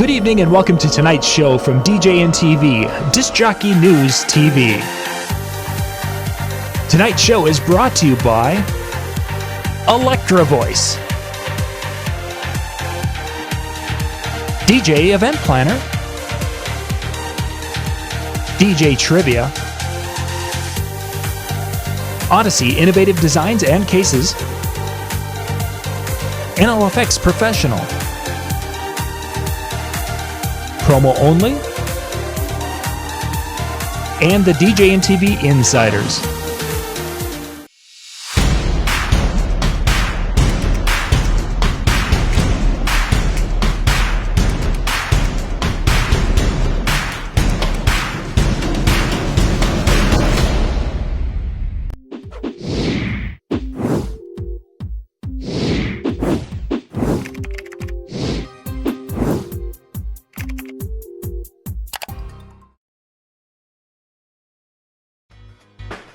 Good evening and welcome to tonight's show from DJNTV, Disc Jockey News TV. Tonight's show is brought to you by Electra Voice, DJ Event Planner, DJ Trivia, Odyssey Innovative Designs and Cases, NLFX Professional, Promo Only, and the DJNTV Insiders.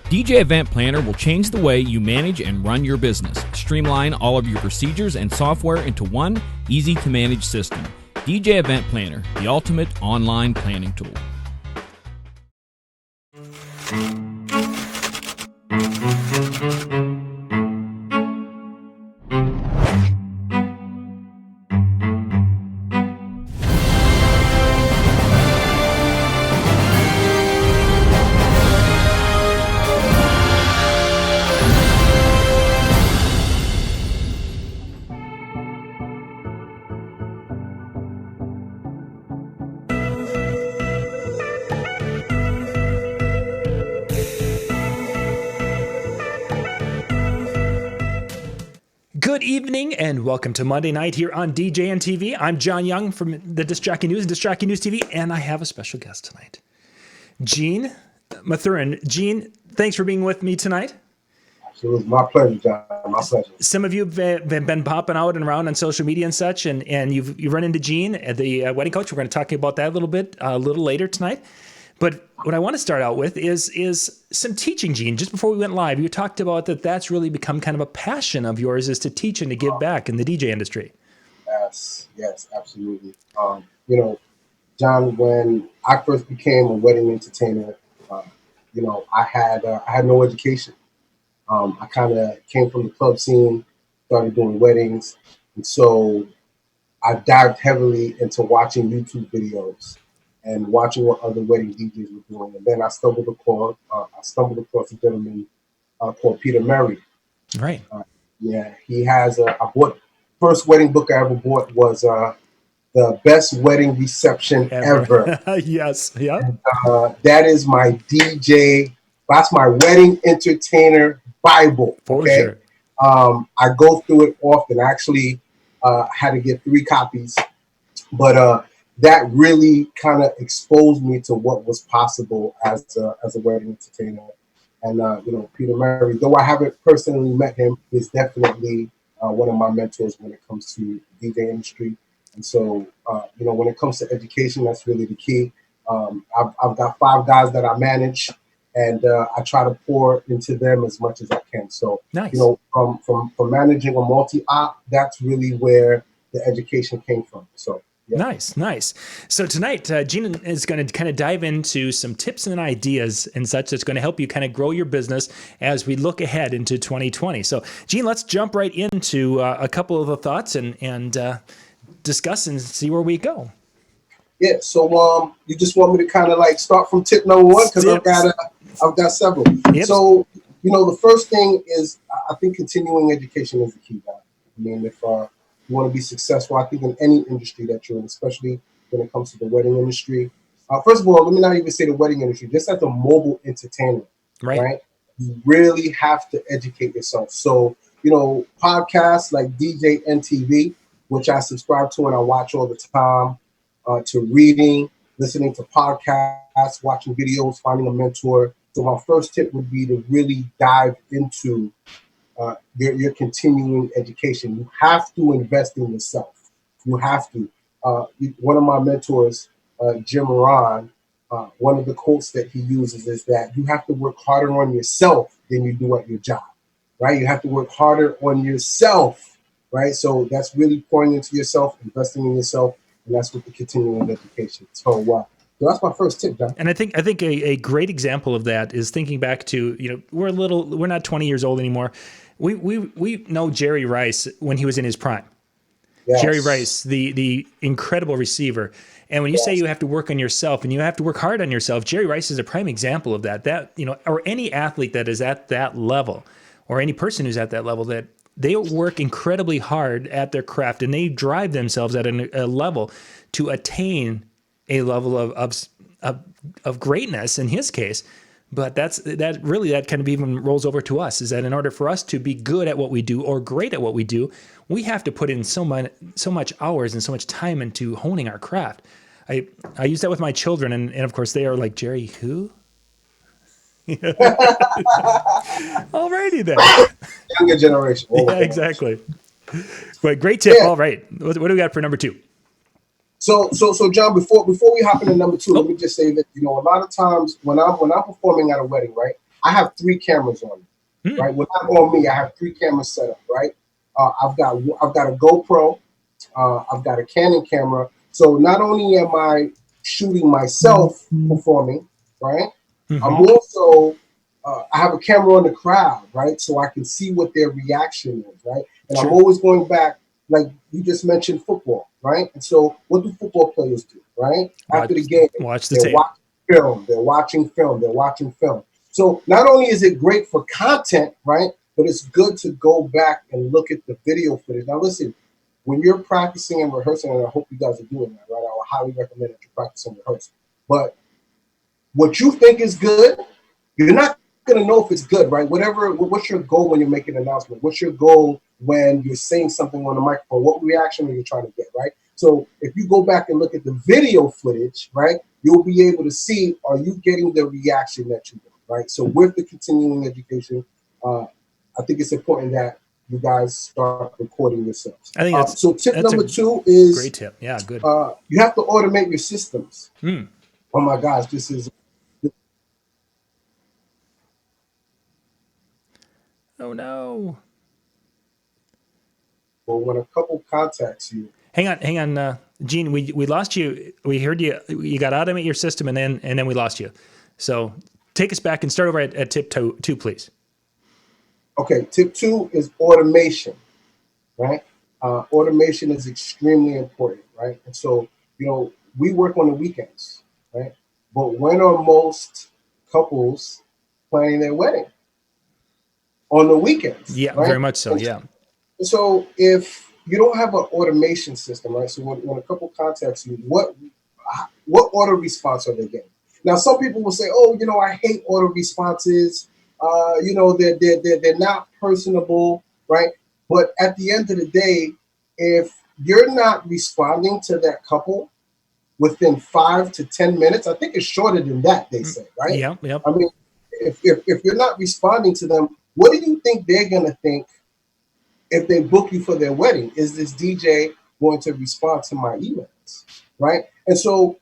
DJ Event Planner will change the way you manage and run your business. Streamline all of your procedures and software into one easy-to-manage system. DJ Event Planner, the ultimate online planning tool. Good evening and welcome to Monday night here on DJNTV. I'm John Young from the Disc Jockey News and Disc Jockey News TV, and I have a special guest tonight, Gene Mathurin. Gene, thanks for being with me tonight. Absolutely, my pleasure, John. My pleasure. Some of you have been popping out and around on social media and such, and you've run into Gene at the wedding coach. We're going to talk about that a little bit a little later tonight. But what I want to start out with is some teaching, Gene. Just before we went live, you talked about that's really become kind of a passion of yours, is to teach and to give back in the DJ industry. Yes, absolutely. John, when I first became a wedding entertainer, I had no education. I kind of came from the club scene, started doing weddings, and so I dived heavily into watching YouTube videos and watching what other wedding DJs were doing. And then I stumbled across a gentleman called Peter Murray. Right. He has first wedding book I ever bought was The Best Wedding Reception Ever. Yes. Yeah. And, that is my DJ. That's my wedding entertainer Bible. For sure. I go through it often. I actually had to get 3 copies, but that really kind of exposed me to what was possible as a wedding entertainer. And Peter Murray, though I haven't personally met him, is definitely one of my mentors when it comes to the DJ industry. And so, when it comes to education, that's really the key. I've got 5 guys that I manage, and I try to pour into them as much as I can. So, nice. From managing a multi-op, that's really where the education came from. So. Yeah. Nice. So tonight, Gene is going to kind of dive into some tips and ideas and such that's going to help you kind of grow your business as we look ahead into 2020. So, Gene, let's jump right into a couple of the thoughts and discuss and see where we go. Yeah. So, you just want me to kind of like start from tip number 1 because I've got several. Yep. So, the first thing is I think continuing education is the key, guy. I mean, if you want to be successful, I think in any industry that you're in, especially when it comes to the wedding industry. First of all, let me not even say the wedding industry, just as a mobile entertainer, right? You really have to educate yourself. So, podcasts like DJNTV, which I subscribe to and I watch all the time, to reading, listening to podcasts, watching videos, finding a mentor. So my first tip would be to really dive into your continuing education. You have to invest in yourself. You have to. One of my mentors, Jim Moran, one of the quotes that he uses is that you have to work harder on yourself than you do at your job, right? You have to work harder on yourself, right? So that's really pouring into yourself, investing in yourself. and that's with the continuing education. So that's my first tip, John. And I think a great example of that is thinking back to, we're not 20 years old anymore. We know Jerry Rice when he was in his prime. Yes. Jerry Rice, the incredible receiver. And when you say you have to work on yourself and you have to work hard on yourself, Jerry Rice is a prime example of that. That, or any athlete that is at that level, or any person who's at that level, that they work incredibly hard at their craft and they drive themselves at a level to attain a level of greatness in his case. But that kind of even rolls over to us, is that in order for us to be good at what we do or great at what we do, we have to put in so much hours and so much time into honing our craft. I use that with my children, and of course they are like, Jerry, who? Alrighty then. Younger generation. Yeah, exactly. But great tip. Yeah. All right. What do we got for number 2? So John, before we hop into number 2, let me just say that, a lot of times when I'm performing at a wedding, right, I have 3 cameras on me, right? When I'm on me, I have 3 cameras set up, right? I've got a GoPro, I've got a Canon camera. So not only am I shooting myself performing, right? I'm also I have a camera on the crowd, right? So I can see what their reaction is, right? And I'm always going back, like you just mentioned, football, right? And so what do football players do, right? After the game, they're watching film. So not only is it great for content, right? But it's good to go back and look at the video footage. Now listen, when you're practicing and rehearsing, and I hope you guys are doing that, right? I would highly recommend that you practice and rehearse. But what you think is good, you're not going to know if it's good, right? What's your goal when you're making an announcement? What's your goal when you're saying something on the microphone? What reaction are you trying to get, right? So if you go back and look at the video footage, right, you'll be able to see, are you getting the reaction that you want, right? So with the continuing education, I think it's important that you guys start recording yourselves. I think so tip number 2 is great tip. Yeah, good. You have to automate your systems. Oh my gosh, this is. Oh no. Well, when a couple contacts you. Hang on, Gene. We lost you. We heard you. You got to automate your system, and then we lost you. So take us back and start over at tip 2, please. Okay, tip 2 is automation, right? Automation is extremely important, right? And so we work on the weekends, right? But when are most couples planning their wedding? On the weekends. Yeah, right? Very much so. Yeah. So if you don't have an automation system, right? So when a couple contacts you, what auto response are they getting? Now, some people will say, "Oh, I hate auto responses. They're not personable, right?" But at the end of the day, if you're not responding to that couple within 5 to 10 minutes, I think it's shorter than that. They say, right? Yeah. Yep. I mean, if you're not responding to them, what do you think they're gonna think if they book you for their wedding? Is this DJ going to respond to my emails, right? And so,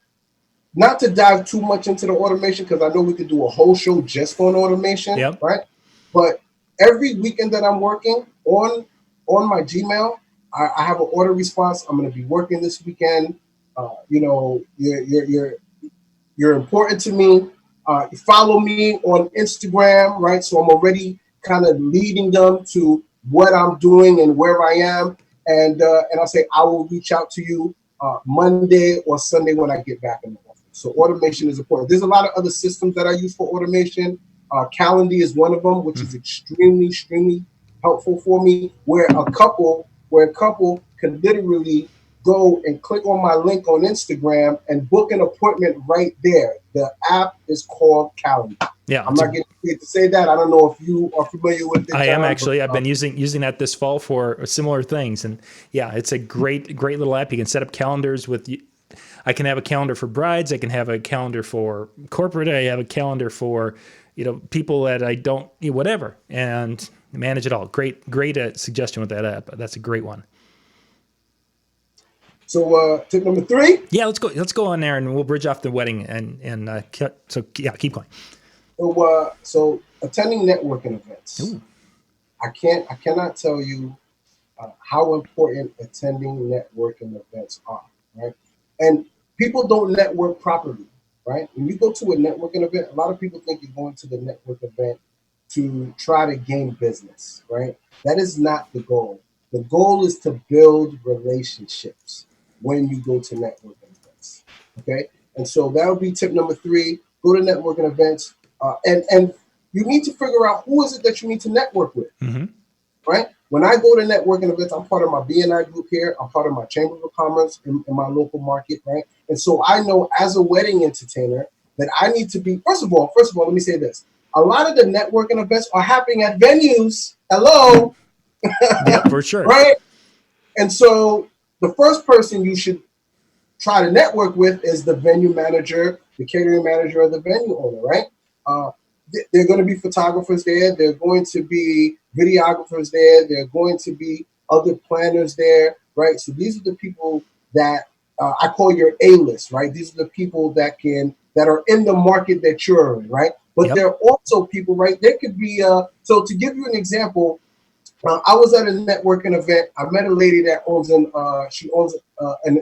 not to dive too much into the automation, because I know we could do a whole show just on automation, right? But every weekend that I'm working on my Gmail, I have an auto response. I'm going to be working this weekend. You're important to me. You follow me on Instagram, right? So I'm already kind of leading them to what I'm doing and where I am. And I'll say, I will reach out to you Monday or Sunday when I get back in the office. So automation is important. There's a lot of other systems that I use for automation. Calendly is one of them, which is extremely, extremely helpful for me, where a couple can literally go and click on my link on Instagram and book an appointment right there. The app is called Calendly. Yeah, I'm not getting paid to say that. I don't know if you are familiar with it. I am actually. I've been using that this fall for similar things, and yeah, it's a great little app. You can set up calendars with. I can have a calendar for brides. I can have a calendar for corporate. I have a calendar for people that I don't whatever, and manage it all. Great suggestion with that app. That's a great one. So tip number 3. Yeah, let's go on there, and we'll bridge off the wedding and keep going. So attending networking events. Ooh. I cannot tell you how important attending networking events are, right? And people don't network properly, right? When you go to a networking event, a lot of people think you're going to the network event to try to gain business, right? That is not the goal. The goal is to build relationships when you go to networking events, okay? And so that would be tip number 3. Go to networking events, and you need to figure out who is it that you need to network with, right? When I go to networking events, I'm part of my BNI group here. I'm part of my Chamber of Commerce in my local market, right? And so I know as a wedding entertainer that I need to be, first of all, let me say this. A lot of the networking events are happening at venues. Hello. Yeah, for sure. Right? And so the first person you should try to network with is the venue manager, the catering manager, or the venue owner, right? There are going to be photographers there. There are going to be videographers there. There are going to be other planners there, right? So these are the people that I call your A-list, right? These are the people that are in the market that you're in, right? But there are also people, right? There could be so to give you an example, I was at a networking event. I met a lady that owns an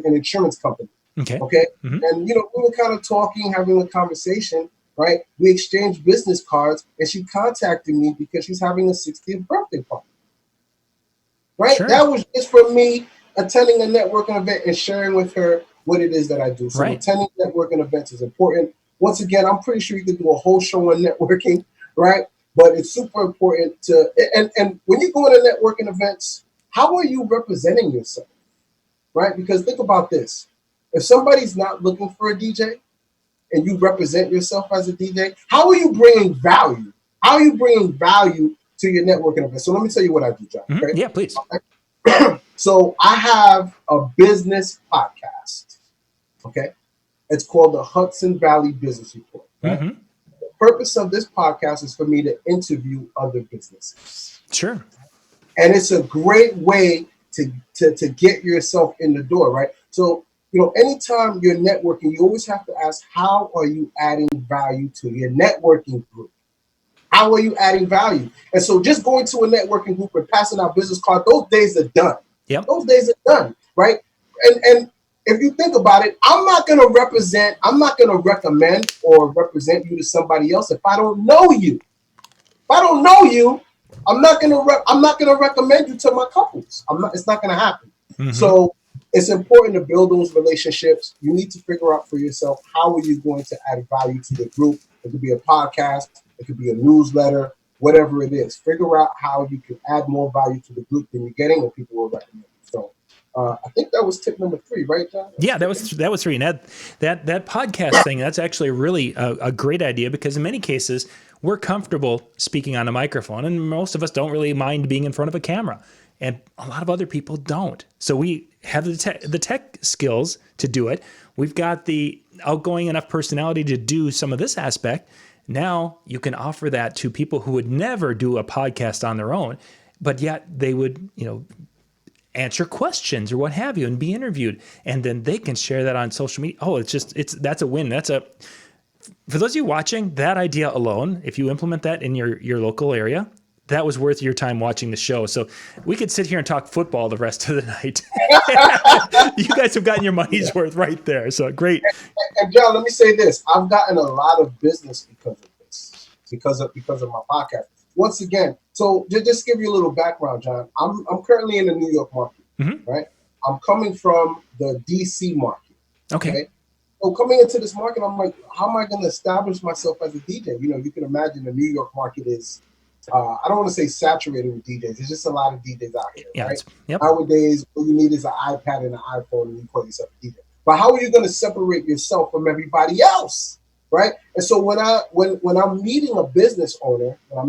insurance company. Okay. And we were kind of talking, having a conversation. Right, we exchanged business cards, and she contacted me because she's having a 60th birthday party. Right, that was just for me attending a networking event and sharing with her what it is that I do. So attending networking events is important. Once again, I'm pretty sure you could do a whole show on networking, right? But it's super important to and when you go into networking events, how are you representing yourself, right? Because think about this: if somebody's not looking for a DJ, and you represent yourself as a DJ, how are you bringing value? How are you bringing value to your networking event? So let me tell you what I do, John. Okay? Yeah, please. Okay. So I have a business podcast. Okay. It's called the Hudson Valley Business Report. Right? The purpose of this podcast is for me to interview other businesses. Sure. And it's a great way to get yourself in the door, right? So anytime you're networking, you always have to ask, how are you adding value to your networking group? How are you adding value? And so just going to a networking group and passing out business cards, those days are done. Yep. Those days are done, right? And if you think about it, I'm not going to recommend or represent you to somebody else if I don't know you. If I don't know you, I'm not going to recommend you to my couples. It's not going to happen. So it's important to build those relationships. You need to figure out for yourself, how are you going to add value to the group? It could be a podcast, it could be a newsletter, whatever it is. Figure out how you can add more value to the group than you're getting, and people will recommend you. So I think that was tip number 3, right, John? Yeah, that was 3. And that podcast thing, that's actually really a great idea, because in many cases we're comfortable speaking on a microphone, and most of us don't really mind being in front of a camera. And a lot of other people don't. So we have the tech skills to do it. We've got the outgoing enough personality to do some of this aspect. Now you can offer that to people who would never do a podcast on their own, but yet they would, answer questions or what have you and be interviewed. And then they can share that on social media. Oh, that's a win. For those of you watching, that idea alone, if you implement that in your local area, that was worth your time watching the show. So we could sit here and talk football the rest of the night. You guys have gotten your money's worth right there. So great. And John, let me say this. I've gotten a lot of business because of this, because of my podcast. Once again, so just give you a little background, John. I'm currently in the New York market, right? I'm coming from the DC market. Okay. So coming into this market, I'm like, how am I going to establish myself as a DJ? You can imagine the New York market is, I don't want to say saturated with DJs. There's just a lot of DJs out here, right? Nowadays, all you need is an iPad and an iPhone, and you call yourself a DJ. But how are you going to separate yourself from everybody else, right? And so when I'm meeting a business owner, and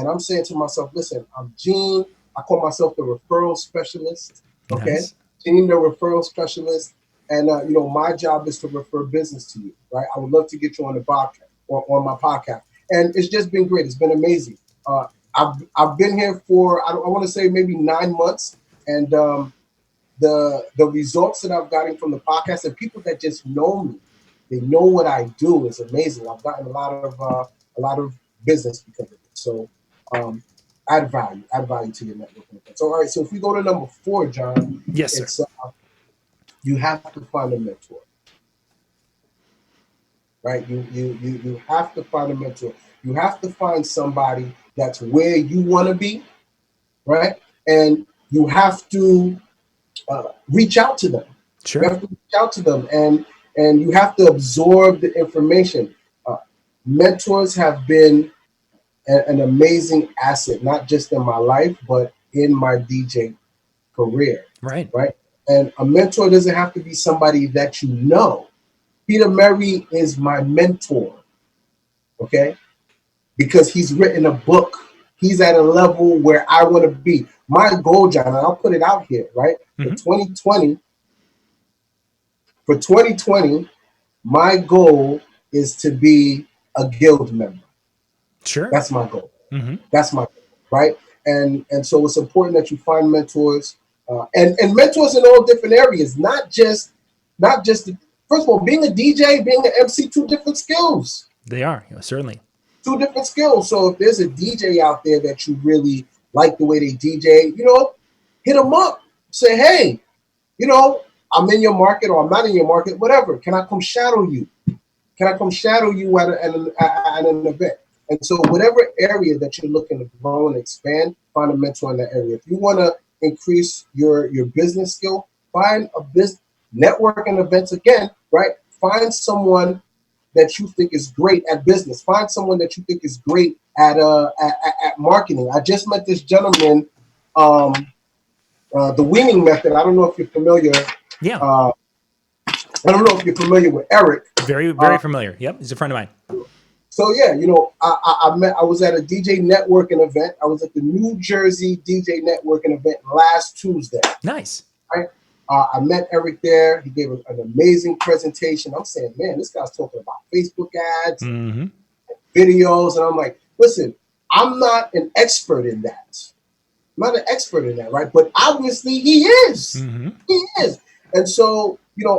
I'm saying to myself, listen, I'm Gene. I call myself the referral specialist. Okay, nice. Gene, the referral specialist, and my job is to refer business to you, right? I would love to get you on the podcast or on my podcast. And it's just been great. It's been amazing. I've been here for, I want to say maybe 9 months. And the results that I've gotten from the podcast, and people that just know me, they know what I do, is amazing. I've gotten a lot of business because of it. So add value to your networking. So all right. So if we go to number 4, John. Yes, sir. you have to find a mentor, right? You have to find a mentor. You have to find somebody that's where you want to be, right? And you have to reach out to them. You Sure. have to reach out to them, and you have to absorb the information. Mentors have been an amazing asset, not just in my life, but in my DJ career, Right. right? And a mentor doesn't have to be somebody that you know. Peter Murray is my mentor, okay? Because he's written a book. He's at a level where I want to be. My goal, John, and I'll put it out here, right? Mm-hmm. For 2020, my goal is to be a guild member. Sure. That's my goal. Mm-hmm. That's my goal, right? And so it's important that you find mentors, and mentors in all different areas, not just first of all, being a DJ, being an MC, two different skills. They are, certainly. Two different skills. So if there's a DJ out there that you really like the way they DJ, hit them up. Say, hey, I'm in your market or I'm not in your market, whatever. Can I come shadow you? Can I come shadow you at an event? And so whatever area that you're looking to grow and expand, find a mentor in that area. If you want to increase your business skill, find a business networking events again, right? Find someone that you think is great at business. Find someone that you think is great at marketing. I just met this gentleman, the weaning method. I don't know if you're familiar. Yeah. I don't know if you're familiar with Eric. Very, very familiar. Yep, he's a friend of mine. So yeah, I was at a DJ networking event. I was at the New Jersey DJ networking event last Tuesday. Nice. Right? I met Eric there. He gave an amazing presentation. I'm saying, man, this guy's talking about Facebook ads, mm-hmm. videos, and I'm like, listen, I'm not an expert in that. I'm not an expert in that, right? But obviously he is. Mm-hmm. He is. And so,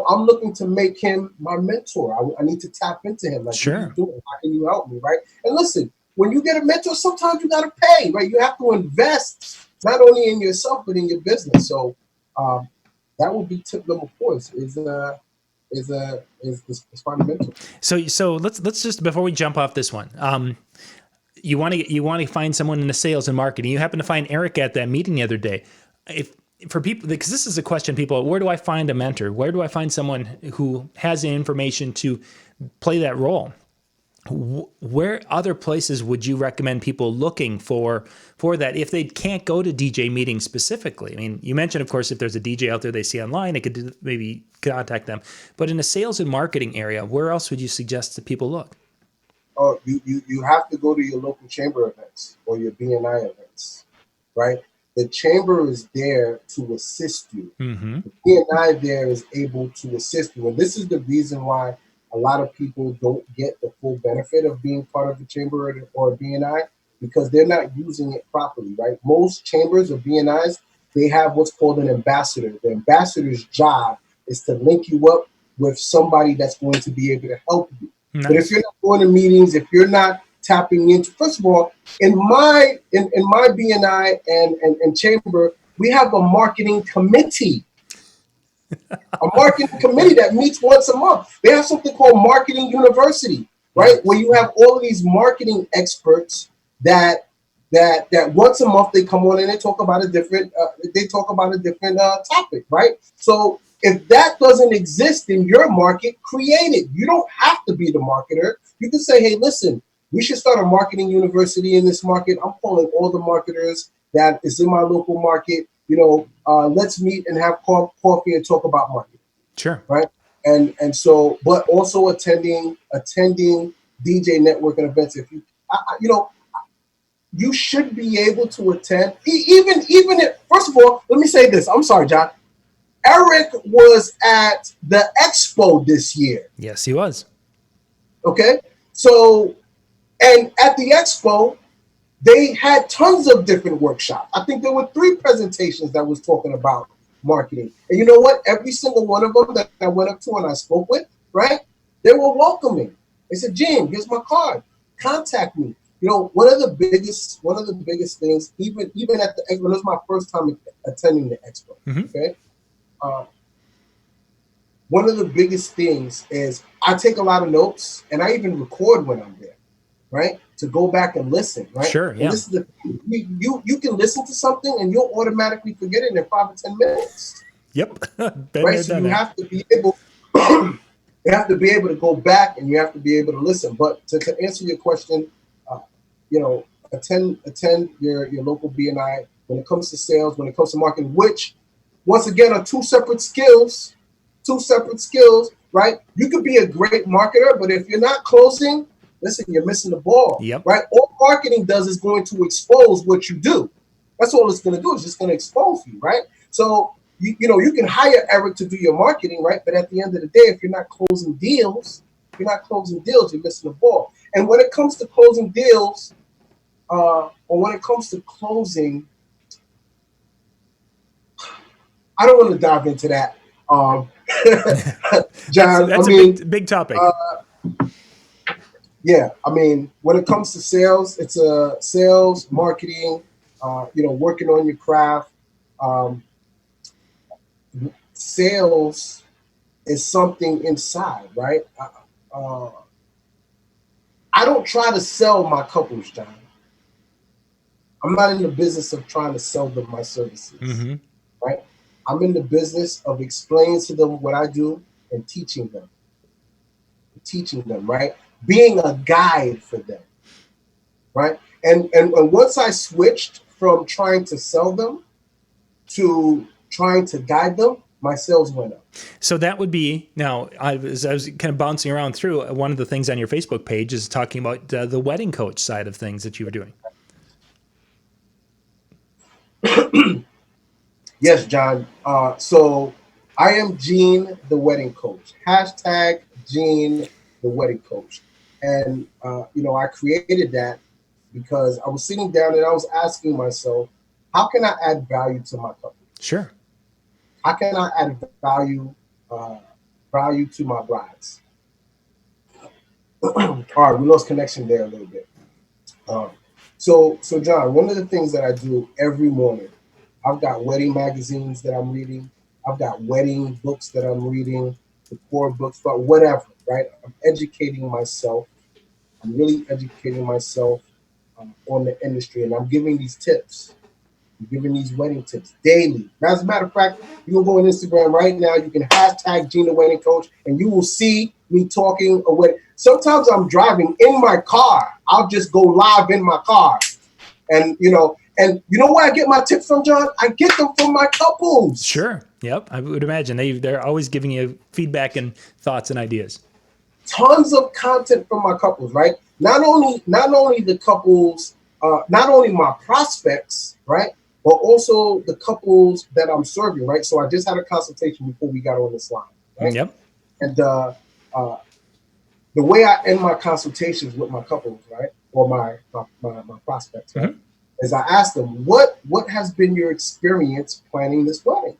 I'm looking to make him my mentor. I need to tap into him. Like, sure. What are you doing? How can you help me, right? And listen, when you get a mentor, sometimes you got to pay, right? You have to invest not only in yourself, but in your business. So that would be tip number 4 is find a mentor. So let's just, before we jump off this one, you want to find someone in the sales and marketing. You happen to find Eric at that meeting the other day. For people, because this is a question, people, where do I find a mentor? Where do I find someone who has the information to play that role? Where other places would you recommend people looking for that if they can't go to DJ meetings specifically? I mean, you mentioned, of course, if there's a DJ out there they see online, they could maybe contact them. But in the sales and marketing area, where else would you suggest that people look? Oh, you have to go to your local chamber events or your BNI events, right? The chamber is there to assist you. Mm-hmm. The BNI there is able to assist you. And this is the reason why a lot of people don't get the full benefit of being part of the chamber or BNI, because they're not using it properly, right? Most chambers or BNIs, they have what's called an ambassador. The ambassador's job is to link you up with somebody that's going to be able to help you. Nice. But if you're not going to meetings, if you're not tapping into, first of all, in my BNI and chamber, we have a marketing committee. A marketing committee that meets once a month. They have something called Marketing University, right? Where you have all of these marketing experts that once a month they come on and they talk about a different topic, right? So if that doesn't exist in your market, create it. You don't have to be the marketer. You can say, hey, listen, we should start a marketing university in this market. I'm calling all the marketers that is in my local market. Let's meet and have coffee and talk about marketing. Sure. Right. And so, but also attending DJ networking events. If you should be able to attend. Even if, first of all, let me say this. I'm sorry, John. Eric was at the expo this year. Yes, he was. Okay. So, and at the expo, they had tons of different workshops. I think there were 3 presentations that was talking about marketing. And you know what? Every single one of them that I went up to and I spoke with, right? They were welcoming. They said, Jim, here's my card. Contact me. One of the biggest things, even at the expo, it was my first time attending the expo. Mm-hmm. Okay. one of the biggest things is I take a lot of notes, and I even record when I'm there, right? To go back and listen, right? Sure, yeah. And this is the you can listen to something and you'll automatically forget it in 5 or 10 minutes. Yep. Been Right. there, So done you that. have to be able you have to be able to go back and you have to be able to listen. But to answer your question, you know, attend your local BNI when it comes to sales, when it comes to marketing, which once again are two separate skills, right? You could be a great marketer, but if you're not closing, listen, you're missing the ball, Yep. right? All marketing does is going to expose what you do. That's all it's going to do. It's just going to expose you, right? So, you know, you can hire Eric to do your marketing, right? But at the end of the day, if you're not closing deals, you're missing the ball. And when it comes to closing deals, or when it comes to closing, I don't want to dive into that. John, That's I a mean, big topic. yeah, I mean, when it comes to sales, it's a sales, marketing, you know, working on your craft. Sales is something inside, right? I don't try to sell my couples, John. I'm not in the business of trying to sell them my services, right? I'm in the business of explaining to them what I do and teaching them, right? Being a guide for them, right? And once I switched from trying to sell them to trying to guide them, my sales went up. So that would be, now, I was kind of bouncing around through, one of the things on your Facebook page is talking about the wedding coach side of things that you were doing. Yes, John. So I am Gene, the wedding coach. Hashtag Gene, the wedding coach. And, you know, I created that because I was sitting down and I was asking myself, how can I add value to my couple? Sure. How can I add value to my brides? All right, we lost connection there a little bit. So John, one of the things that I do every morning, I've got wedding magazines that I'm reading. I've got wedding books that I'm reading, the core books, but whatever, right? I'm educating myself. I'm really educating myself on the industry, and I'm giving these tips. I'm giving these wedding tips daily. As a matter of fact, you can go on Instagram right now. You can hashtag Gina Wedding Coach, and you will see me talking a wedding. Sometimes I'm driving in my car. I'll just go live in my car, and you know where I get my tips from, John? I get them from my couples. Sure. Yep. I would imagine they're always giving you feedback and thoughts and ideas. Tons of content from my couples, right? Not only the couples, not only my prospects, right? But also the couples that I'm serving, right? So I just had a consultation before we got on this line, right? Yep. And the way I end my consultations with my couples, right, or my prospects, right, is I ask them, what has been your experience planning this wedding?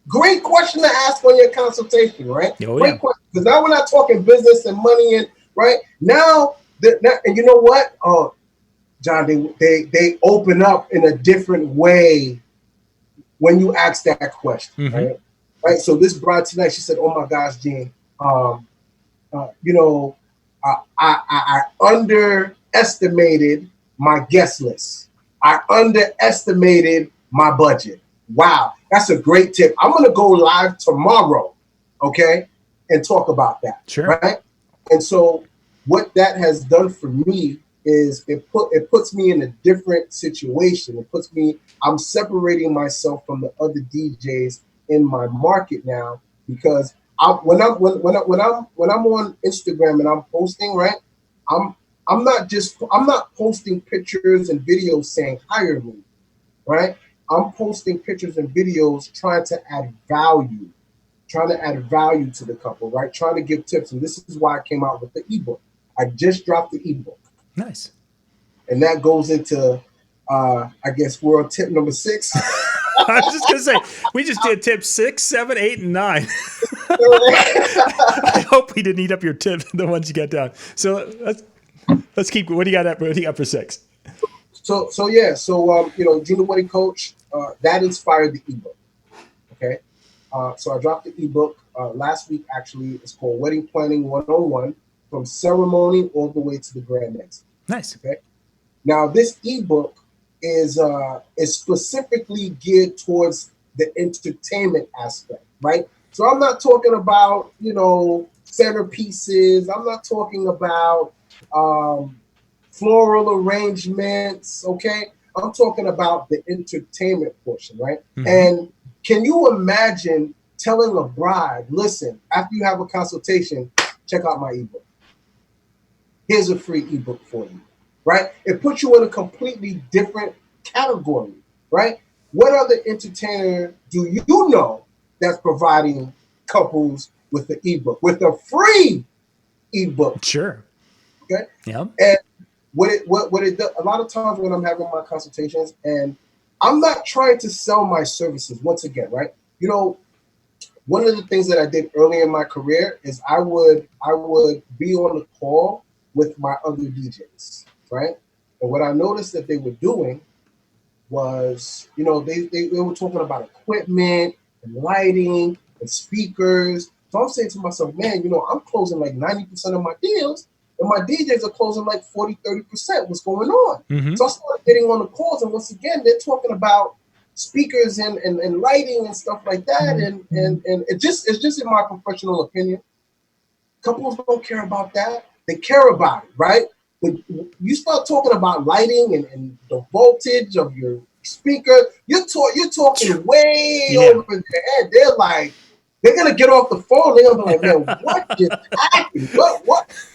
Great question to ask on your consultation, right? Oh, Great yeah. question, because now we're not talking business and money, and right now, and you know what? Oh, John, they open up in a different way when you ask that question, right? So this bride tonight, she said, "Oh my gosh, Gene, you know, I underestimated my guest list. I underestimated my budget. Wow, that's a great tip. I'm gonna go live tomorrow, okay, and talk about that, Sure. right? And so what that has done for me is it puts me in a different situation. I'm separating myself from the other DJs in my market now, because when I'm on Instagram and I'm posting, right, I'm not posting pictures and videos saying hire me, right? I'm posting pictures and videos trying to add value to the couple, right? Trying to give tips. And this is why I came out with the ebook. I just dropped the ebook. Nice. And that goes into, I guess we're on tip number 6. I was just going to say, we just did tips 6, 7, 8, and 9. I hope we didn't eat up your tip, the ones you got down. So let's keep, what do you got for 6? So you know, Gina Wedding Coach, that inspired the ebook. Okay. So I dropped the ebook. last week. Actually, it's called Wedding Planning 101, from ceremony all the way to the grand exit. Nice. Okay. Now, this ebook is specifically geared towards the entertainment aspect, right? So I'm not talking about, centerpieces. I'm not talking about floral arrangements, okay? I'm talking about the entertainment portion, right? Mm-hmm. And can you imagine telling a bride, listen, after you have a consultation, check out my ebook. Here's a free ebook for you, right? It puts you in a completely different category, right? What other entertainer do you know that's providing couples with the ebook, with a free ebook? Sure. Okay. Yeah. And what it does, a lot of times when I'm having my consultations, and I'm not trying to sell my services once again, right? One of the things that I did early in my career is I would be on the call with my other DJs, right? And what I noticed that they were doing was, they were talking about equipment and lighting and speakers. So I'm saying to myself, man, I'm closing like 90% of my deals, and my DJs are closing like 40, 30%. What's going on? Mm-hmm. So I started getting on the calls, and once again, they're talking about speakers and lighting and stuff like that. And it's just in my professional opinion, couples don't care about that. They care about it, right? But you start talking about lighting and the voltage of your speaker, you're talking way over their head. They're gonna get off the phone. They're gonna be like, man, what just happened?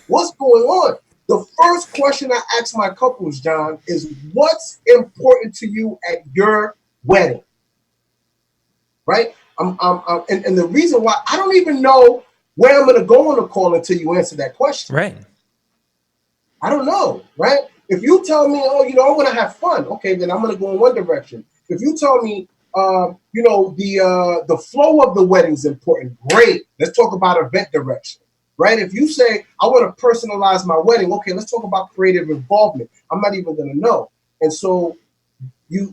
What's going on? The first question I ask my couples, John, is what's important to you at your wedding, right? And the reason why I don't even know where I'm gonna go on the call until you answer that question. Right. I don't know, right? If you tell me, I want to have fun, okay, then I'm going to go in one direction. If you tell me, the flow of the wedding is important, great. Let's talk about event direction, right? If you say, I want to personalize my wedding, okay, let's talk about creative involvement. I'm not even going to know. And so you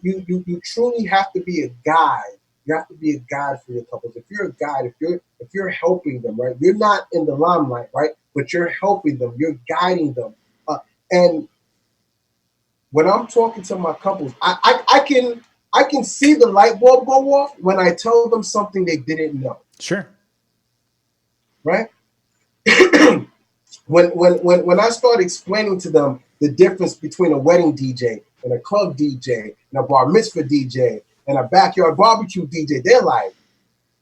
truly have to be a guide. You have to be a guide for your couples. If you're a guide, if you're helping them, right? You're not in the limelight, right? But you're helping them. You're guiding them. And when I'm talking to my couples, I can see the light bulb go off when I tell them something they didn't know. Sure. Right? when I start explaining to them the difference between a wedding DJ and a club DJ and a bar mitzvah DJ and a backyard barbecue DJ, they're like,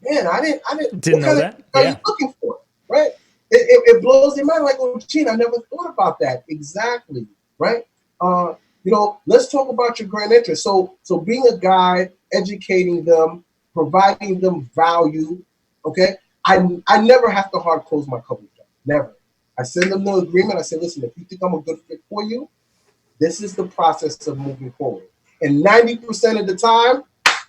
man, I didn't know that. What are you looking for? Right? It blows their mind, like, oh, Gene, I never thought about that. Exactly, right? Let's talk about your grand entrance. So being a guide, educating them, providing them value, okay? I never have to hard close my couple job, never. I send them the agreement. I say, listen, if you think I'm a good fit for you, this is the process of moving forward. And 90% of the time,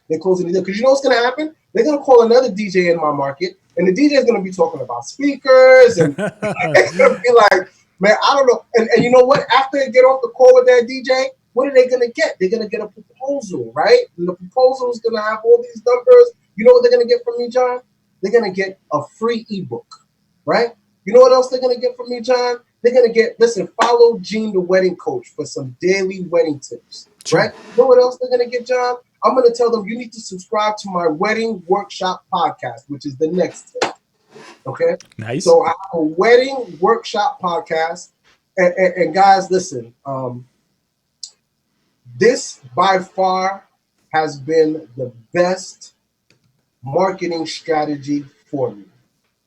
they're closing the deal. Because you know what's going to happen? They're going to call another DJ in my market, and the DJ is going to be talking about speakers, and it's going to be like, man, I don't know. And you know what? After they get off the call with that DJ, what are they going to get? They're going to get a proposal, right? And the proposal is going to have all these numbers. You know what they're going to get from me, John? They're going to get a free ebook, right? You know what else they're going to get from me, John? They're going to get, listen, follow Gene the Wedding Coach for some daily wedding tips, right? You know what else they're going to get, John? I'm going to tell them you need to subscribe to my wedding workshop podcast, which is the next tip. Okay. Nice. So I have a wedding workshop podcast. And guys, listen, this by far has been the best marketing strategy for me.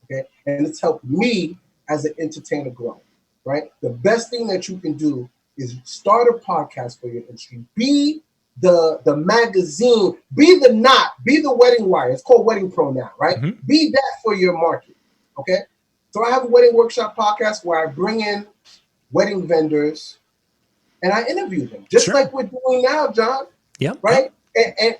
Okay. And it's helped me as an entertainer grow. Right. The best thing that you can do is start a podcast for your industry. Be the magazine, be the Wedding Wire. It's called Wedding Pro now, right? Mm-hmm. Be that for your market, okay? So I have a wedding workshop podcast where I bring in wedding vendors and I interview them, just like we're doing now, John. Yeah. Right?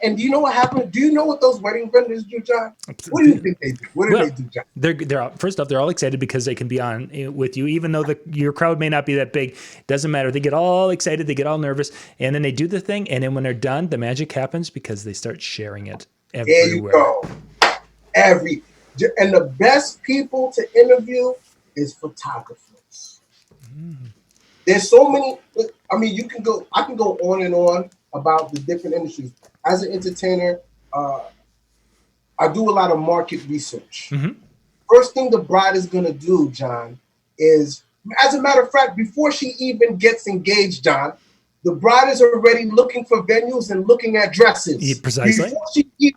And do you know what happened? Do you know what those wedding vendors do, John? What do you think they do? What do they do, John? They're first off, they're all excited because they can be on with you, even though your crowd may not be that big. Doesn't matter. They get all excited. They get all nervous, and then they do the thing. And then when they're done, the magic happens because they start sharing it everywhere. There you go. And the best people to interview is photographers. There's so many. I mean, I can go on and on about the different industries. As an entertainer, I do a lot of market research. First thing the bride is going to do, John, is, as a matter of fact, before she even gets engaged, John, the bride is already looking for venues and looking at dresses. Precisely.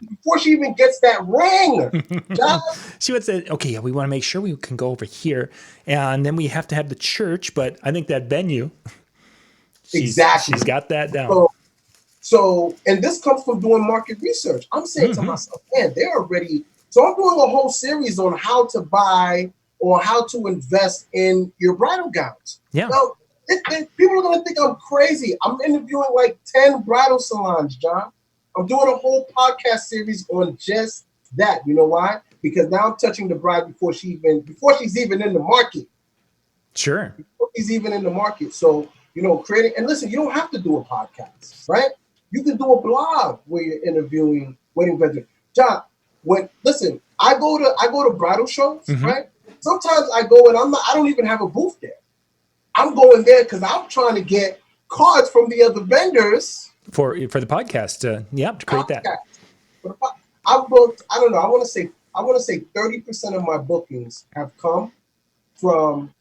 Before she even gets that ring, John. She would say, okay, yeah, we want to make sure we can go over here. And then we have to have the church, but I think that venue, exactly. She's got that down. So, and this comes from doing market research. I'm saying to myself, man, they're already. So I'm doing a whole series on how to buy or how to invest in your bridal gowns. Yeah. Now, people are going to think I'm crazy. I'm interviewing like 10 bridal salons, John. I'm doing a whole podcast series on just that. You know why? Because now I'm touching the bride before she's even in the market. Sure. Before she's even in the market. So, creating, and listen, you don't have to do a podcast, right? You can do a blog where you're interviewing wedding veterans. John, I go to bridal shows, right? Sometimes I go and I don't even have a booth there. I'm going there because I'm trying to get cards from the other vendors for the podcast. To create that. I've booked. I don't know. I want to say 30% of my bookings have come from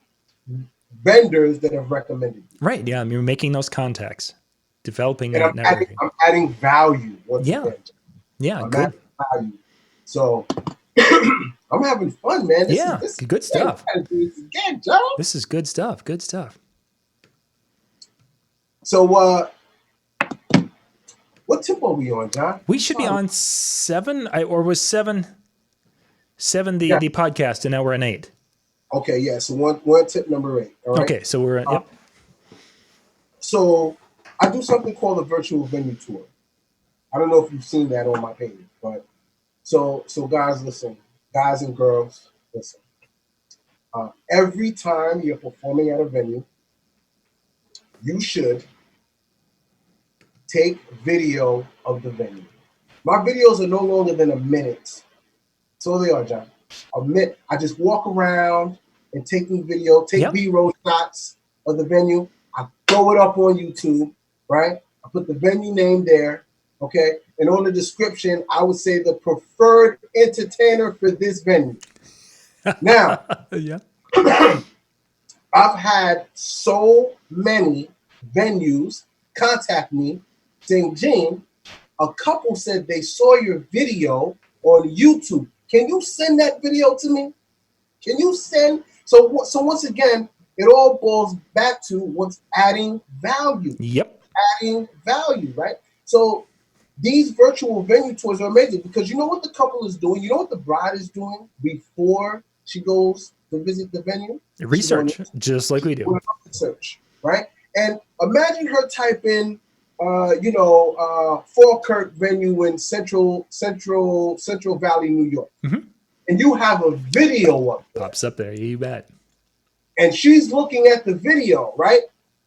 vendors that have recommended me. Right. Yeah. You're making those contacts, developing and that networking. I'm adding value. Yeah. Good. Value. So I'm having fun, man. This is good stuff. Again, John. This is good stuff. Good stuff. So, what tip are we on, John? We should be on 7, or was 7 the podcast, and now we're on 8. Okay, yeah. So one tip number 8. All right? Okay, so we're at, yep. So I do something called a virtual venue tour. I don't know if you've seen that on my page, but so guys, listen, guys and girls, listen. Every time you're performing at a venue, you should take video of the venue. My videos are no longer than a minute. So they are, John. A minute. I just walk around and taking video, B-roll shots of the venue. I throw it up on YouTube, right? I put the venue name there, okay? And on the description, I would say the preferred entertainer for this venue. Now, I've had so many venues contact me saying, Gene, a couple said they saw your video on YouTube. Can you send that video to me? Can you send? So once again, it all boils back to what's adding value. Yep. Adding value, right? So these virtual venue tours are amazing because you know what the couple is doing? You know what the bride is doing before she goes to visit the venue? Research, just like we do. Research, right? And imagine her type in, Falkirk venue in Central Valley, New York. And you have a video up there. Pops up there, you bet. And she's looking at the video, right?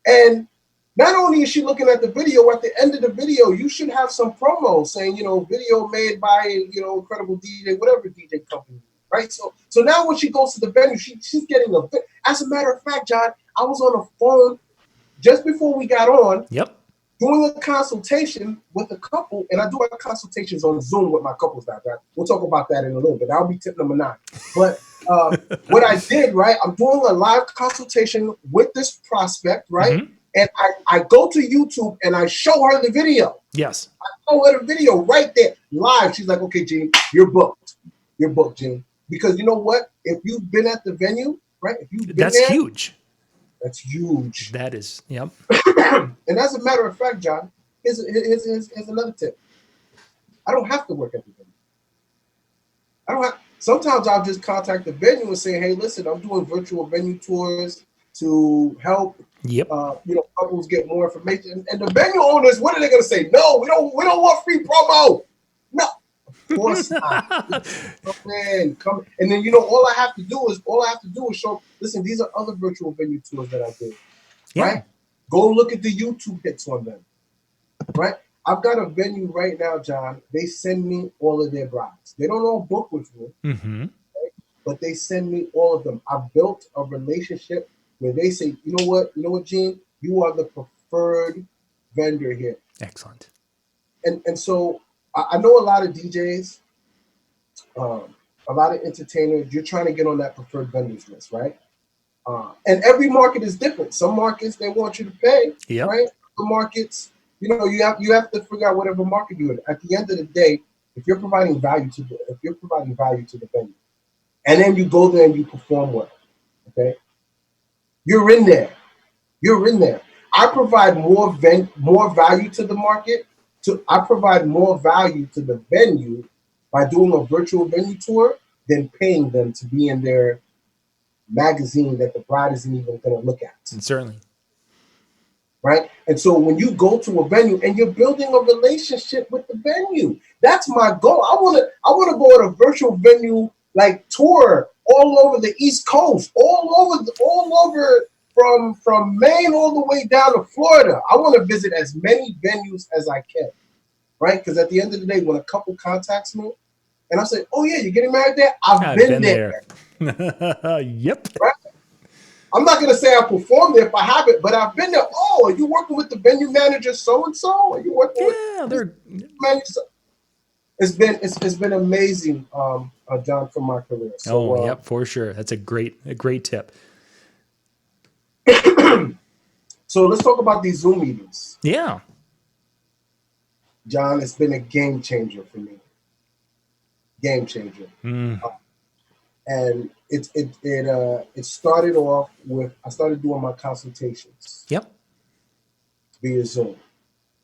And not only is she looking at the video, at the end of the video, you should have some promo saying, video made by, incredible DJ, whatever DJ company, right? So now when she goes to the venue, she's getting a bit. As a matter of fact, John, I was on the phone just before we got on. Yep. Doing a consultation with a couple, and I do have consultations on Zoom with my couples now, John. We'll talk about that in a little bit. That'll be tip number 9. But what I did, right, I'm doing a live consultation with this prospect, right? And I go to YouTube and I show her the video. Yes. I show her the video right there, live. She's like, okay, Gene, you're booked. You're booked, Gene. Because you know what? If you've been at the venue, right? If you've been That's huge. That's huge. That is, yep. And as a matter of fact, John, here's another tip. I don't have to work at the venue. Sometimes I'll just contact the venue and say, hey, listen, I'm doing virtual venue tours to help couples get more information. And the venue owners, what are they going to say? No, we don't want free promo. No, of course not. Come. And then all I have to do is show. Listen, these are other virtual venue tours that I did. Yeah. Right? Go look at the YouTube hits on them. Right? I've got a venue right now, John. They send me all of their brides. They don't all book with me, Mm-hmm. but they send me all of them. I've built a relationship where they say, you know what, Gene, you are the preferred vendor here. Excellent. And so I know a lot of DJs, a lot of entertainers, you're trying to get on that preferred vendors list, right? And every market is different. Some markets they want you to pay, Yep. right? Some markets, you have to figure out whatever market you're in. At the end of the day, if you're providing value to the venue, and then you go there and you perform well, okay, you're in there. You're in there. I provide more value to the market. I provide more value to the venue by doing a virtual venue tour than paying them to be in their magazine that the bride isn't even going to look at. And certainly. Right? And so when you go to a venue and you're building a relationship with the venue, that's my goal. I want to go on a virtual venue like tour all over the East Coast, all over from Maine all the way down to Florida. I want to visit as many venues as I can, right? Because at the end of the day, when a couple contacts me and I say, "Oh yeah, you're getting married there," I've been there. Yep. Right? I'm not going to say I performed there if I haven't, but I've been there. Oh, are you working with the venue manager so and so? Are you working with they're manager? It's been amazing, John, for my career. So, yep, for sure. That's a great tip. So let's talk about these Zoom meetings. Yeah. John, it's been a game changer for me. Game changer. And it started off with I started doing my consultations. Yep. Via Zoom,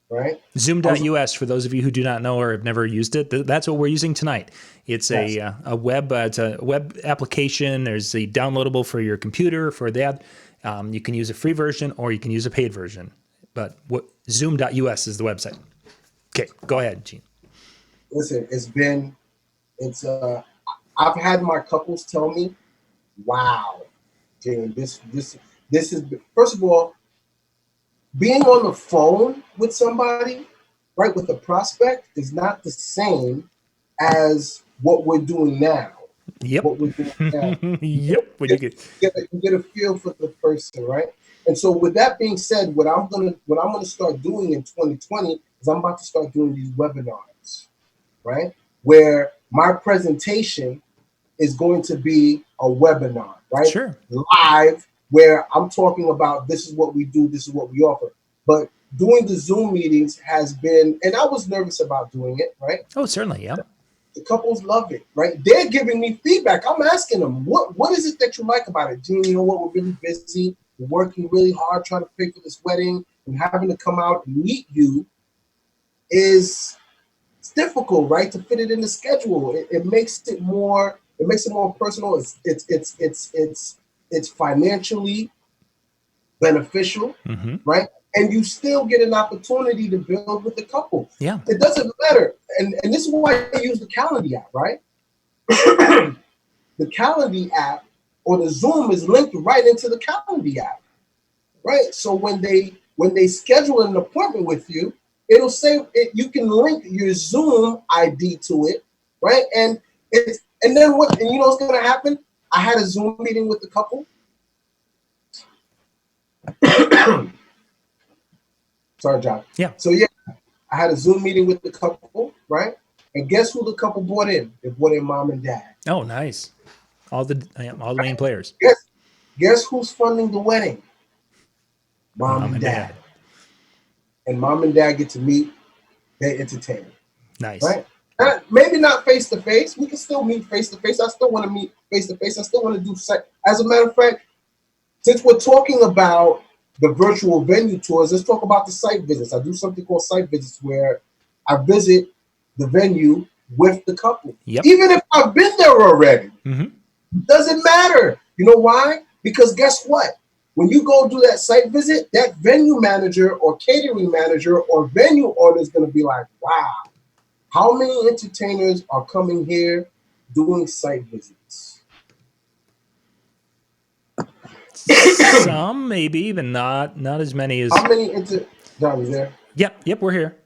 right? Zoom.us for those of you who do not know or have never used it. That's what we're using tonight. It's a web application. There's a downloadable for your computer for that. You can use a free version or you can use a paid version. But Zoom.us is the website. Okay, go ahead, Gene. Listen, I've had my couples tell me, "Wow, Gene, this is first of all, being on the phone with somebody, right, with a prospect is not the same as what we're doing now." Yep. What we're doing now. Yep. You get a feel for the person, right? And so, with that being said, what I'm gonna start doing in 2020 is I'm about to start doing these webinars, right? Where my presentation is going to be a webinar, right? Sure. Live, where I'm talking about this is what we do, this is what we offer. But doing the Zoom meetings has been, and I was nervous about doing it, right? Oh, certainly, yeah. The couples love it, right? They're giving me feedback. I'm asking them, what is it that you like about it? Gene, you know what? We're really busy. We're working really hard trying to pay for this wedding, and having to come out and meet you it's difficult, right? To fit it in the schedule. It makes it more personal. It's financially beneficial, right? And you still get an opportunity to build with the couple. Yeah. It doesn't matter. And this is why I use the Calendly app, right? The Calendly app or the Zoom is linked right into the Calendly app, right? So when they schedule an appointment with you, it'll say you can link your Zoom ID to it, right? And then what? And you know what's going to happen? I had a Zoom meeting with the couple. Sorry, John. Yeah. So yeah, I had a Zoom meeting with the couple, right? And guess who the couple brought in? They brought in mom and dad. Oh, nice. All the main players. Guess who's funding the wedding? Mom and dad. And mom and dad get to meet. They entertain. Nice. Right? Maybe not face to face. We can still meet face to face. I still want to meet face to face. I still want to do site. As a matter of fact, since we're talking about the virtual venue tours, let's talk about the site visits. I do something called site visits where I visit the venue with the couple. Yep. Even if I've been there already, doesn't matter. You know why? Because guess what? When you go do that site visit, that venue manager or catering manager or venue owner is going to be like, wow, how many entertainers are coming here doing site visits? Some, maybe, but not as many as. How many John, is there? Yep, we're here.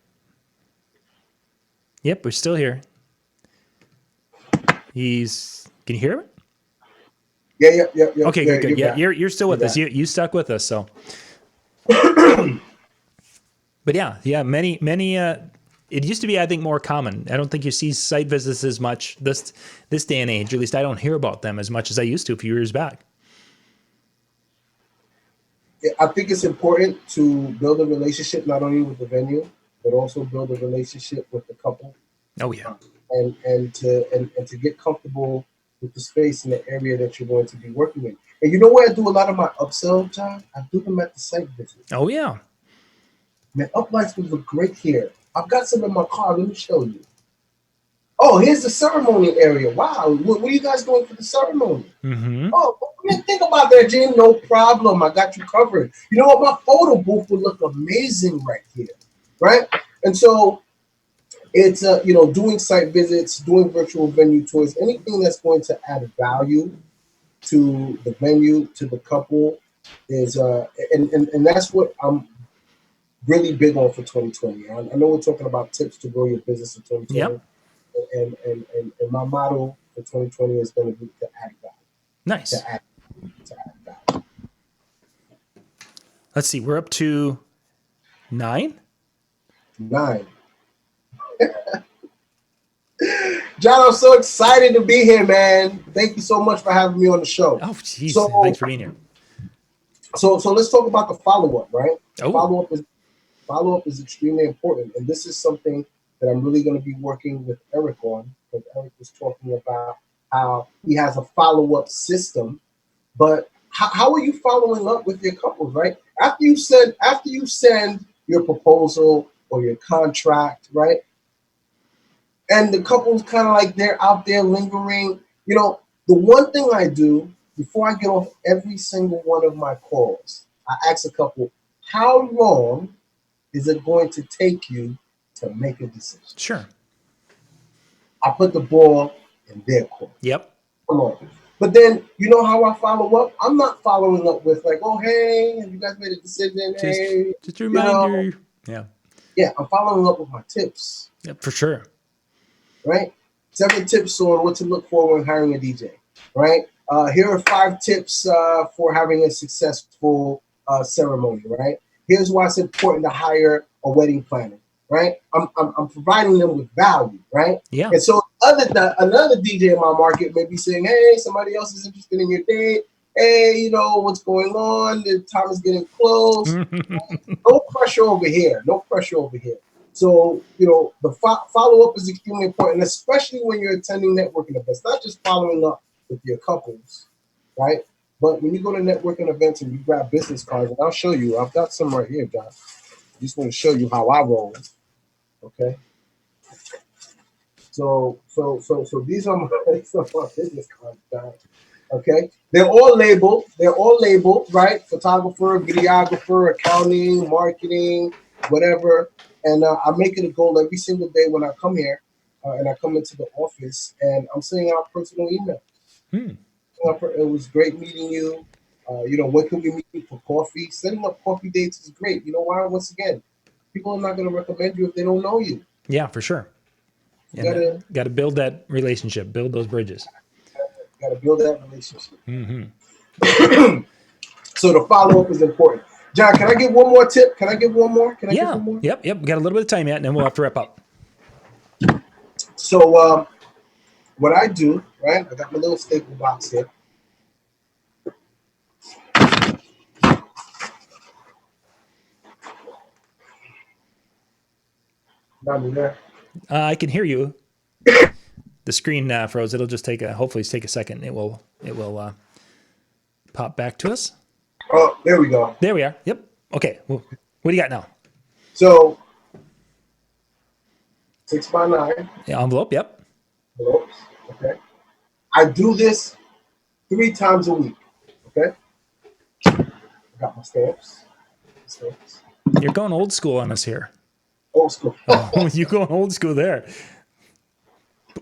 Yep, we're still here. Can you hear him? Yeah. Okay, Yeah, good. Yeah, back. you're still with You're us. back. You stuck with us. So, but yeah, many. It used to be, I think, more common. I don't think you see site visits as much this day and age. At least I don't hear about them as much as I used to a few years back. I think it's important to build a relationship not only with the venue, but also build a relationship with the couple, Oh yeah, and to get comfortable with the space and the area that you're going to be working in. And you know where I do a lot of my upsell, John? I do them at the site visit. oh yeah. Man, uplights would look great here. I've got some in my car. Let me show you. Oh, here's the ceremony area. Wow, what are you guys doing for the ceremony? Mm-hmm. Oh, think about that, Gene. No problem. I got you covered. You know what? My photo booth would look amazing right here, right? And so it's doing site visits, doing virtual venue tours, anything that's going to add value to the venue, to the couple, is and that's what I'm really big on for 2020. I know we're talking about tips to grow your business in 2020, Yep. and my motto for 2020 is going to be to add value, Nice. to add value. Let's see. We're up to 9. 9. John, I'm so excited to be here, man. Thank you so much for having me on the show. Oh, jeez. So, Thanks for being here. so let's talk about the follow up, right? Oh. Follow up is extremely important, and this is something that I'm really going to be working with Eric on. Because Eric was talking about how he has a follow up system, but how are you following up with your couples, right? After you send your proposal or your contract, right? And the couple's kind of like they're out there lingering. The one thing I do before I get off every single one of my calls, I ask a couple, how long is it going to take you to make a decision? Sure. I put the ball in their court. Yep. Come on. But then, you know how I follow up? I'm not following up with like, oh, hey, have you guys made a decision? Hey, Just a reminder. Yeah. Yeah, I'm following up with my tips. Yep, for sure. Right? 7 tips on what to look for when hiring a DJ. Right? Here are 5 tips for having a successful ceremony. Right? Here's why it's important to hire a wedding planner. Right? I'm providing them with value. Right? Yeah. And so another DJ in my market may be saying, hey, somebody else is interested in your date. Hey, what's going on? The time is getting close. No pressure over here. No pressure over here. So, the follow-up is extremely important, especially when you're attending networking events. Not just following up with your couples, right? But when you go to networking events and you grab business cards, and I'll show you. I've got some right here, John. I just want to show you how I roll. Okay. So these are my business cards, John. Okay. They're all labeled, right? Photographer, videographer, accounting, marketing, whatever. And I make it a goal every single day when I come here and I come into the office and I'm sending out personal emails. It was great meeting you. When can we meet for coffee? Setting up coffee dates is great. You know why? Once again, people are not going to recommend you if they don't know you. Yeah, for sure. You got to build that relationship, build those bridges. Got to build that relationship. Mm-hmm. So the follow-up is important. John, can I give one more tip? Can I give one more? Yep. We got a little bit of time yet, and then we'll have to wrap up. So what I do, right? I got my little staple box here. Not there. I can hear you. The screen froze. It'll just hopefully take a second. It will pop back to us. Oh, there we go. There we are. Yep. Okay. Well, what do you got now? So 6x9. Yeah, envelope. Yep. Envelopes. Okay. I do this 3 times a week. Okay. I got my stamps. You're going old school on us here. Old school. Oh, you going old school there.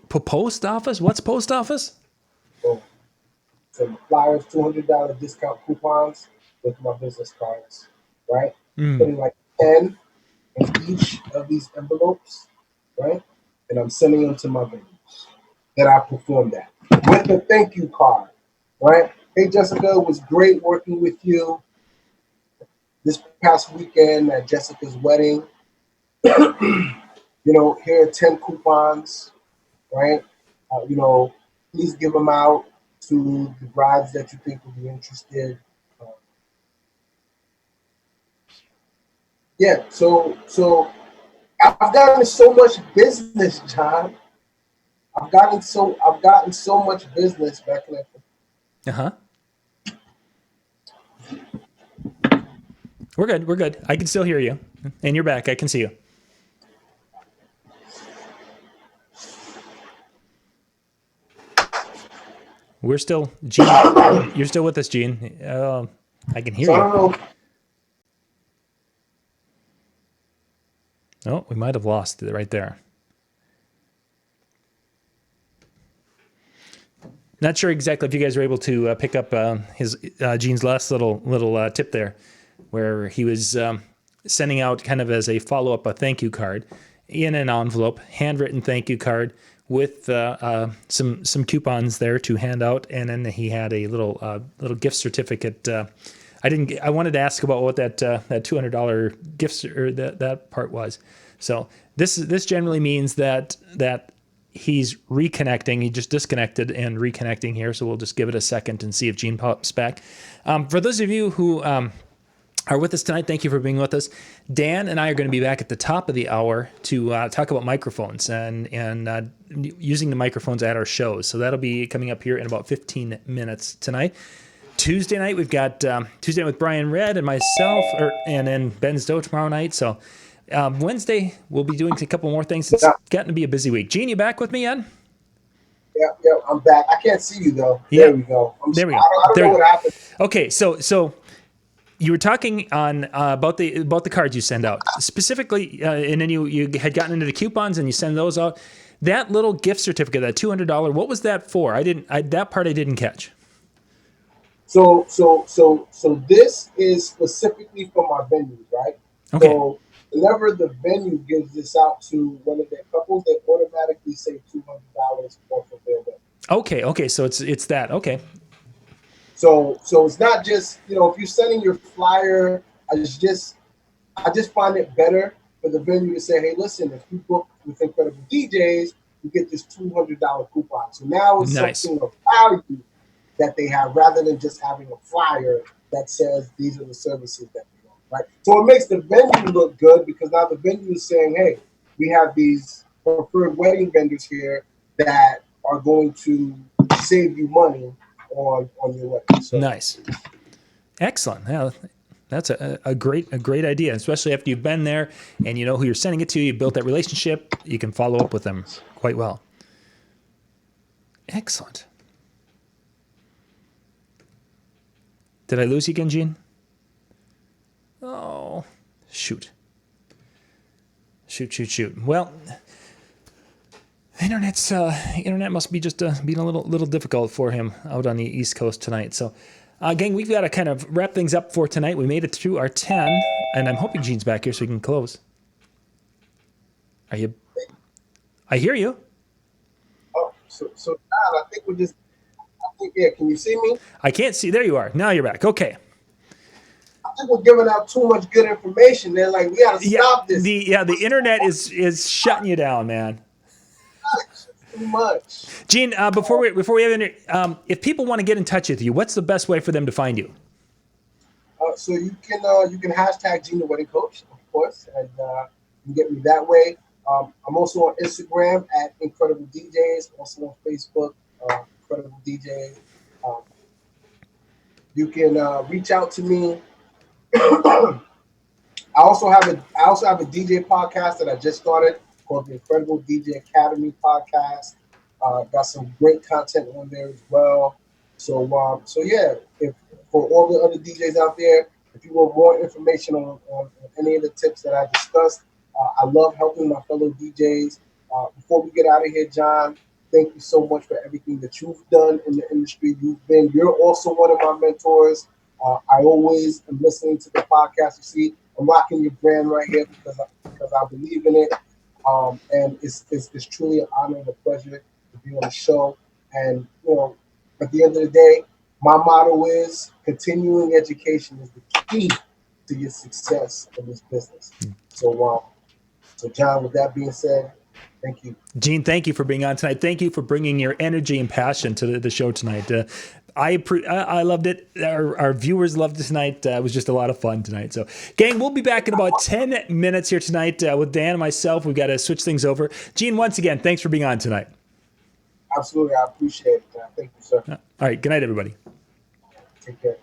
Post office? What's post office? So flyers, $200 discount coupons with my business cards, right? Putting like 10 in each of these envelopes, right? and I'm sending them to my venues that I performed at with a thank you card, right? Hey, Jessica, it was great working with you this past weekend at Jessica's wedding. Here are 10 coupons, right? Please give them out to the brides that you think will be interested. Uh, so I've gotten so much business, John. I've gotten so much business back in that. Uh-huh. We're good. We're good. I can still hear you. And you're back. I can see you. We're still, Gene. You're still with us, Gene. I can hear So you. I don't know. Oh, we might have lost it right there. Not sure exactly if you guys were able to pick up Gene's last little tip there, where he was sending out kind of as a follow-up a thank you card in an envelope, handwritten thank you card with some coupons there to hand out, and then he had a little gift certificate. I wanted to ask about what that $200 gift or that part was. So this generally means that he's reconnecting. He just disconnected and reconnecting here. So we'll just give it a second and see if Gene pops back. For those of you who are with us tonight, thank you for being with us. Dan and I are going to be back at the top of the hour to talk about microphones and using the microphones at our shows. So that'll be coming up here in about 15 minutes tonight. Tuesday night, we've got Tuesday night with Brian Red and myself, and then Ben Stowe tomorrow night. So Wednesday, we'll be doing a couple more things. It's gotten to be a busy week. Gene, you back with me yet? Yeah, I'm back. I can't see you though. Yeah. There we go. There we go. I don't know what happened. Okay, so you were talking on about the cards you send out specifically, and then you had gotten into the coupons and you send those out. That little gift certificate, that $200, what was that for? That part I didn't catch. So this is specifically for my venues, right? Okay. So whenever the venue gives this out to one of their couples, they automatically save $200 off of their wedding. Okay. So it's that. Okay. So it's not just, if you're sending your flyer, I just find it better for the venue to say, hey, listen, if you book with Incredible DJs, you get this $200 coupon. So now it's Nice. something of value that they have rather than just having a flyer that says these are the services that we want, right? So it makes the venue look good because now the venue is saying, hey, we have these preferred wedding vendors here that are going to save you money on your wedding. So. Nice. Excellent. Yeah, that's a great idea, especially after you've been there and you know who you're sending it to, you built that relationship, you can follow up with them quite well. Excellent. Did I lose you again, Gene? Oh, shoot. Well, internet must be just being a little difficult for him out on the East Coast tonight. So, gang, we've got to kind of wrap things up for tonight. We made it through our 10, and I'm hoping Gene's back here so we can close. Are you? I hear you. Oh, so John, can you see me? I can't see. There you are. Now you're back. Okay. I think we're giving out too much good information. They're like, we got to stop this. The internet is shutting you down, man. Too much. Gene, before we have if people want to get in touch with you, what's the best way for them to find you? So you can hashtag Gene the Wedding Coach, of course, and you can get me that way. I'm also on Instagram at Incredible DJs, also on Facebook, Incredible DJs. You can reach out to me. I also have a DJ podcast that I just started called the Incredible DJ Academy Podcast. Got some great content on there as well. So yeah, if for all the other DJs out there, if you want more information on any of the tips that I discussed, I love helping my fellow DJs. Before we get out of here, John, thank you so much for everything that you've done in the industry. You're also one of my mentors. I always am listening to the podcast. You see, I'm rocking your brand right here because I believe in it. And it's truly an honor and a pleasure to be on the show. And, at the end of the day, my motto is continuing education is the key to your success in this business. So John, with that being said, thank you. Gene, thank you for being on tonight. Thank you for bringing your energy and passion to the show tonight. I loved it. Our viewers loved it tonight. It was just a lot of fun tonight. So, gang, we'll be back in about 10 minutes here tonight with Dan and myself. We've got to switch things over. Gene, once again, thanks for being on tonight. Absolutely. I appreciate it, John. Thank you, sir. All right. Good night, everybody. Take care.